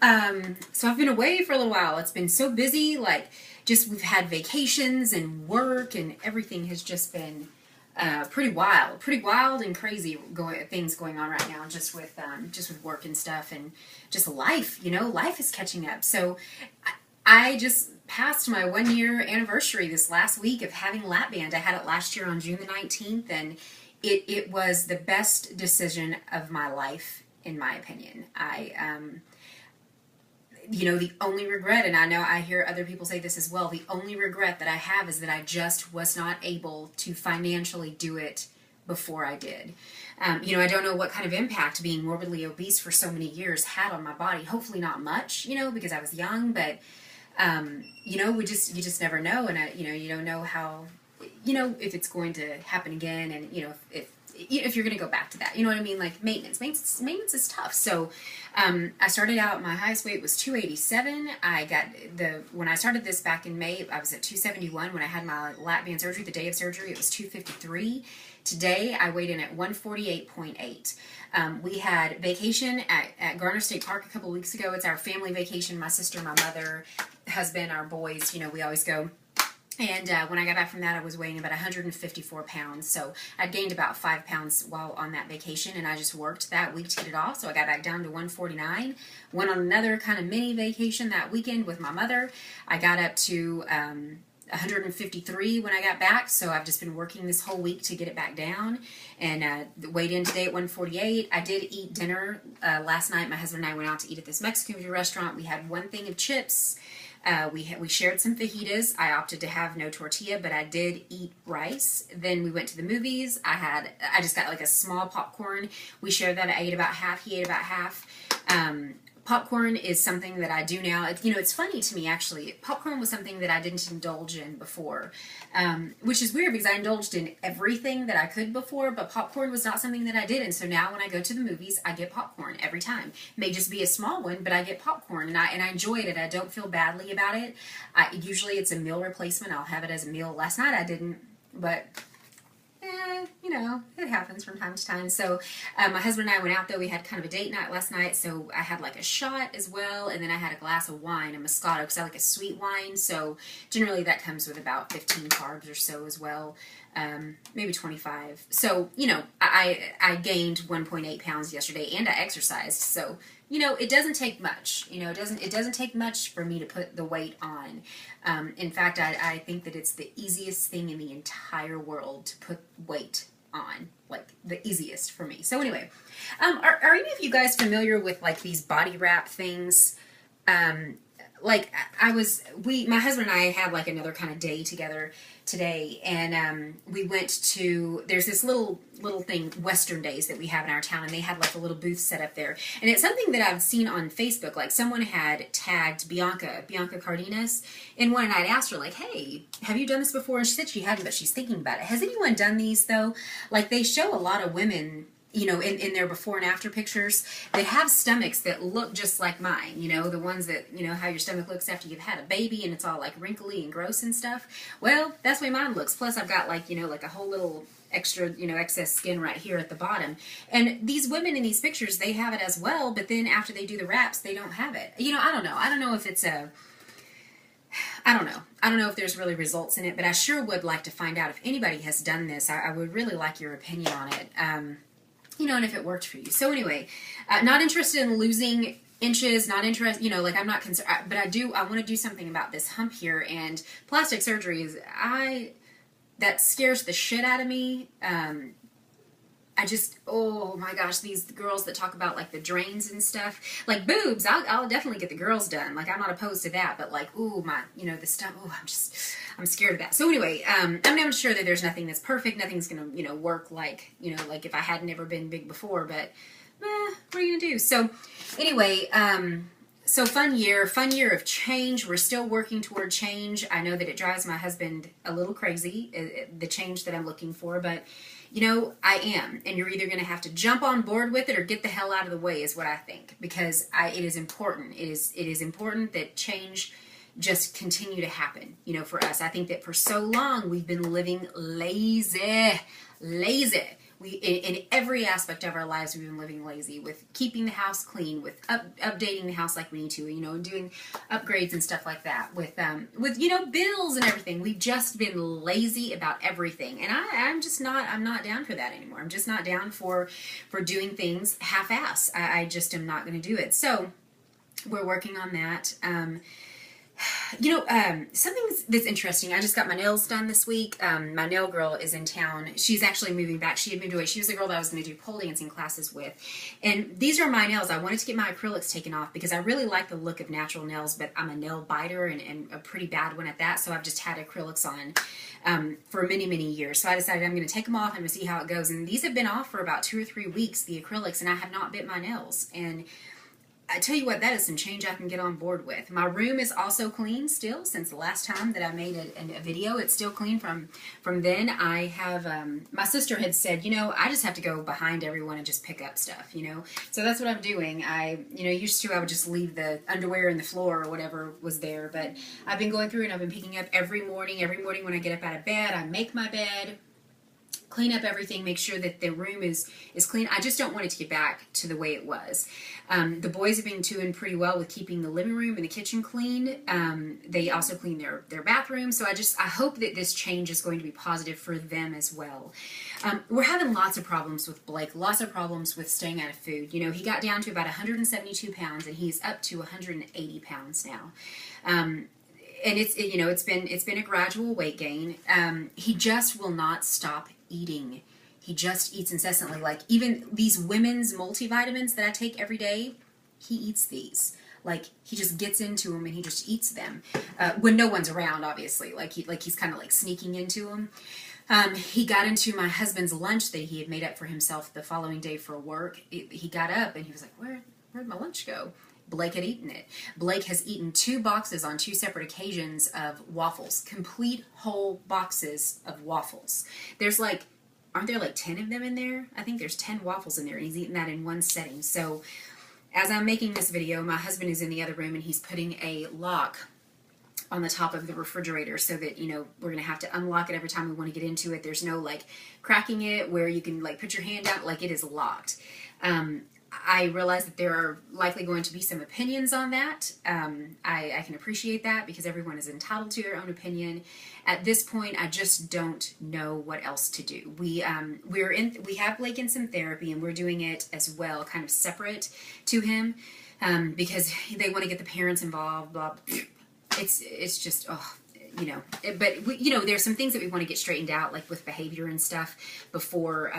So I've been away for a little while. It's been so busy, like just we've had vacations and work and everything has just been pretty wild and crazy things going on right now, just with work and stuff and just life. Life is catching up. So I just passed my 1 year anniversary this last week of having LapBand. I had it last year on June the 19th, and it was the best decision of my life, in my opinion. The only regret, and I know I hear other people say this as well, the only regret that I have is that I just was not able to financially do it before I did. I don't know what kind of impact being morbidly obese for so many years had on my body. Hopefully not much, because I was young, but, you just never know, and, you don't know how, if it's going to happen again, and, if you're going to go back to that, you know what I mean? Like maintenance is tough. So, I started out, my highest weight was 287. When I started this back in May, I was at 271. When I had my LapBand surgery, the day of surgery, it was 253. Today, I weighed in at 148.8. We had vacation at Garner State Park a couple weeks ago. It's our family vacation. My sister, my mother, husband, our boys, we always go. And when I got back from that, I was weighing about 154 pounds. So I gained about 5 pounds while on that vacation, and I just worked that week to get it off. So I got back down to 149. Went on another kind of mini vacation that weekend with my mother. I got up to 153 when I got back. So I've just been working this whole week to get it back down. And weighed in today at 148. I did eat dinner last night. My husband and I went out to eat at this Mexican food restaurant. We had one thing of chips. We shared some fajitas. I opted to have no tortilla, but I did eat rice. Then we went to the movies. I just got like a small popcorn. We shared that. I ate about half. He ate about half. Popcorn is something that I do now. It's funny to me, actually. Popcorn was something that I didn't indulge in before, which is weird because I indulged in everything that I could before, but popcorn was not something that I did. And so now when I go to the movies, I get popcorn every time. It may just be a small one, but I get popcorn, and I enjoy it, and I don't feel badly about it. Usually it's a meal replacement. I'll have it as a meal. Last night I didn't, but it happens from time to time. So my husband and I went out, though. We had kind of a date night last night, so I had like a shot as well, and then I had a glass of wine, a Moscato, because I like a sweet wine, so generally that comes with about 15 carbs or so as well, maybe 25. So, I gained 1.8 pounds yesterday, and I exercised, so it doesn't take much. It doesn't take much for me to put the weight on. In fact, I think that it's the easiest thing in the entire world to put weight on, like the easiest for me. So anyway, are any of you guys familiar with like these body wrap things? My husband and I had like another kind of day together today, and we went to, there's this little thing, Western Days, that we have in our town, and they had like a little booth set up there, and it's something that I've seen on Facebook. Like someone had tagged Bianca Cardenas in one, and I'd asked her like, hey, have you done this before? And she said she hadn't, but she's thinking about it. Has anyone done these though? Like they show a lot of women, in their before and after pictures, that have stomachs that look just like mine, the ones that, how your stomach looks after you've had a baby and it's all like wrinkly and gross and stuff. Well, that's the way mine looks. Plus I've got like, like a whole little extra, excess skin right here at the bottom. And these women in these pictures, they have it as well, but then after they do the wraps, they don't have it. I don't know. I don't know if it's I don't know. I don't know if there's really results in it, but I sure would like to find out if anybody has done this. I would really like your opinion on it. And if it worked for you. So anyway, not interested in losing inches, not interested, I'm not concerned, but I want to do something about this hump here, and plastic surgery that scares the shit out of me. Oh my gosh, these girls that talk about like the drains and stuff, like boobs, I'll definitely get the girls done. Like I'm not opposed to that, but like, ooh, the stuff, I'm scared of that. So anyway, I'm not sure that there's nothing that's perfect. Nothing's going to, work like, like if I had never been big before, but what are you going to do? So anyway, so fun year of change. We're still working toward change. I know that it drives my husband a little crazy, the change that I'm looking for, but I am, and you're either going to have to jump on board with it or get the hell out of the way is what I think, because it is important. It is important that change just continue to happen, for us. I think that for so long we've been living lazy. In every aspect of our lives, we've been living lazy, with keeping the house clean, with updating the house like we need to, and doing upgrades and stuff like that, with bills and everything. We've just been lazy about everything, and I'm not down for that anymore. I'm just not down for doing things half-ass. I just am not going to do it. So we're working on that. Something that's interesting. I just got my nails done this week. My nail girl is in town. She's actually moving back. She had moved away. She was the girl that I was going to do pole dancing classes with. And these are my nails. I wanted to get my acrylics taken off because I really like the look of natural nails, but I'm a nail biter and a pretty bad one at that. So I've just had acrylics on for many, many years. So I decided I'm going to take them off and see how it goes. And these have been off for about 2 or 3 weeks, the acrylics, and I have not bit my nails. And I tell you what, that is some change I can get on board with. My room is also clean still since the last time that I made a video. It's still clean from then. I have, my sister had said, I just have to go behind everyone and just pick up stuff, So that's what I'm doing. Used to I would just leave the underwear in the floor or whatever was there. But I've been going through and I've been picking up every morning. Every morning when I get up out of bed, I make my bed, clean up everything, make sure that the room is clean. I just don't want it to get back to the way it was. The boys have been doing pretty well with keeping the living room and the kitchen clean. They also clean their bathroom. So I hope that this change is going to be positive for them as well. We're having lots of problems with Blake, lots of problems with staying out of food. He got down to about 172 pounds and he's up to 180 pounds now. And it's been a gradual weight gain. He just will not stop eating. He just eats incessantly. Like even these women's multivitamins that I take every day, he eats these. Like he just gets into them and he just eats them when no one's around. Obviously, he's kind of like sneaking into them. He got into my husband's lunch that he had made up for himself the following day for work. He got up and he was like, "Where'd my lunch go?" Blake had eaten it. Blake has eaten 2 boxes on 2 separate occasions of waffles. Complete whole boxes of waffles. Aren't there like 10 of them in there? I think there's 10 waffles in there, and he's eaten that in one setting. So as I'm making this video, my husband is in the other room, and he's putting a lock on the top of the refrigerator so that, we're going to have to unlock it every time we want to get into it. There's no cracking it where you can put your hand out. It is locked. I realize that there are likely going to be some opinions on that. I can appreciate that because everyone is entitled to their own opinion. At this point, I just don't know what else to do. We have Blake in some therapy and we're doing it as well, kind of separate to him, because they want to get the parents involved. Blah. It's just there's some things that we want to get straightened out, like with behavior and stuff before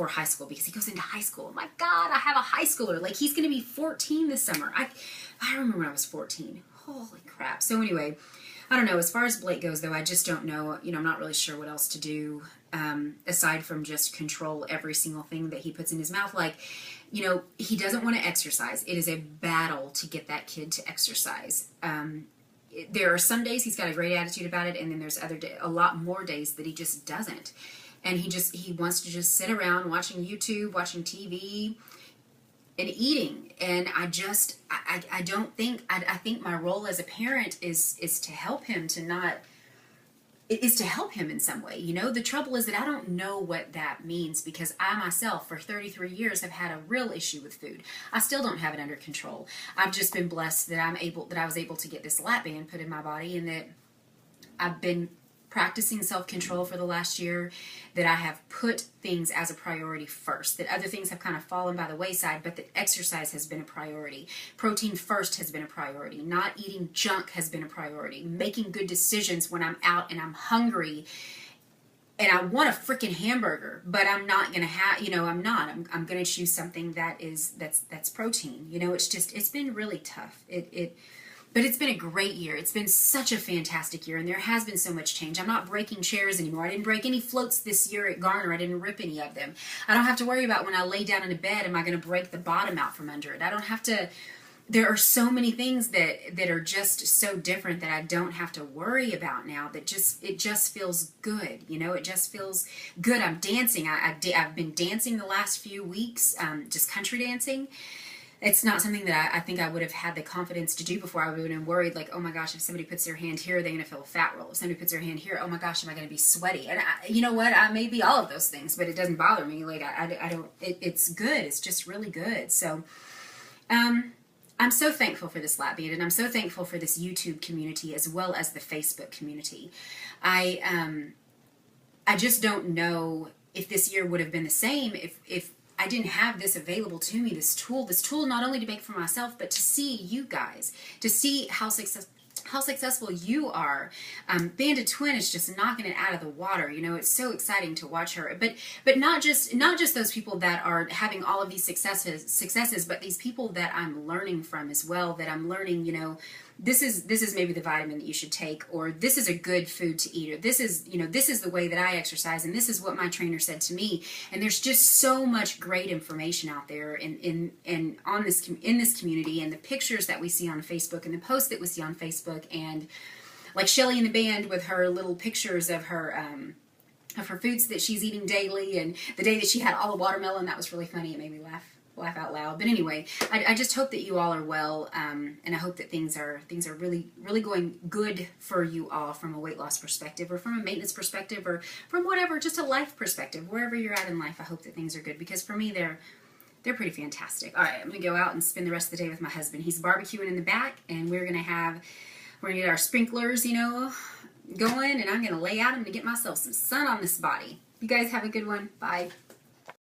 high school, because he goes into high school. Oh my God, I have a high schooler. He's going to be 14 this summer. I remember when I was 14. Holy crap. So anyway, I don't know. As far as Blake goes, though, I just don't know. I'm not really sure what else to do aside from just control every single thing that he puts in his mouth. He doesn't want to exercise. It is a battle to get that kid to exercise. There are some days he's got a great attitude about it, and then there's a lot more days that he just doesn't. And he wants to just sit around watching YouTube, watching TV, and eating. And I think my role as a parent is to help him to help him in some way. The trouble is that I don't know what that means because I myself for 33 years have had a real issue with food. I still don't have it under control. I've just been blessed that I was able to get this LapBand put in my body, and that I've been practicing self-control for the last year, that I have put things as a priority first, that other things have kind of fallen by the wayside, but that exercise has been a priority. Protein first has been a priority. Not eating junk has been a priority. Making good decisions when I'm out and I'm hungry and I want a freaking hamburger, but I'm not going to have, I'm going to choose something that's protein. It's been really tough. But it's been a great year. It's been such a fantastic year, and there has been so much change. I'm not breaking chairs anymore. I didn't break any floats this year at Garner. I didn't rip any of them. I don't have to worry about when I lay down in a bed, am I going to break the bottom out from under it? I don't have to. There are so many things that are just so different that I don't have to worry about now. It just feels good. It just feels good. I'm dancing. I've been dancing the last few weeks, just country dancing. it's not something that I think I would have had the confidence to do before. I would have been worried, like, oh my gosh, if somebody puts their hand here, are they going to feel a fat roll? If somebody puts their hand here, oh my gosh, am I going to be sweaty? And you know what? I may be all of those things, but it doesn't bother me. Like, I don't, it's good. It's just really good. So, I'm so thankful for this LapBand, and I'm so thankful for this YouTube community as well as the Facebook community. I just don't know if this year would have been the same if I didn't have this available to me, this tool not only to make for myself, but to see you guys, to see how successful you are. Banded Twin is just knocking it out of the water. You know, it's so exciting to watch her. But not just those people that are having all of these successes, but these people that I'm learning from as well. That I'm learning, you know, this is maybe the vitamin that you should take, or this is a good food to eat, or this is, you know, this is the way that I exercise, and this is what my trainer said to me. And there's just so much great information out there in this community, and the pictures that we see on Facebook and the posts that we see on Facebook, and like Shelly in the band with her little pictures of her foods that she's eating daily, and the day that she had all the watermelon, that was really funny. It made me laugh out loud. But anyway, I just hope that you all are well, and I hope that things are really, really going good for you all from a weight loss perspective, or from a maintenance perspective, or from whatever, just a life perspective, wherever you're at in life. I hope that things are good, because for me, they're pretty fantastic. All right, I'm gonna go out and spend the rest of the day with my husband. He's barbecuing in the back, and we're gonna get our sprinklers, you know, going, and I'm gonna lay out. I'm gonna get myself some sun on this body. You guys have a good one. Bye.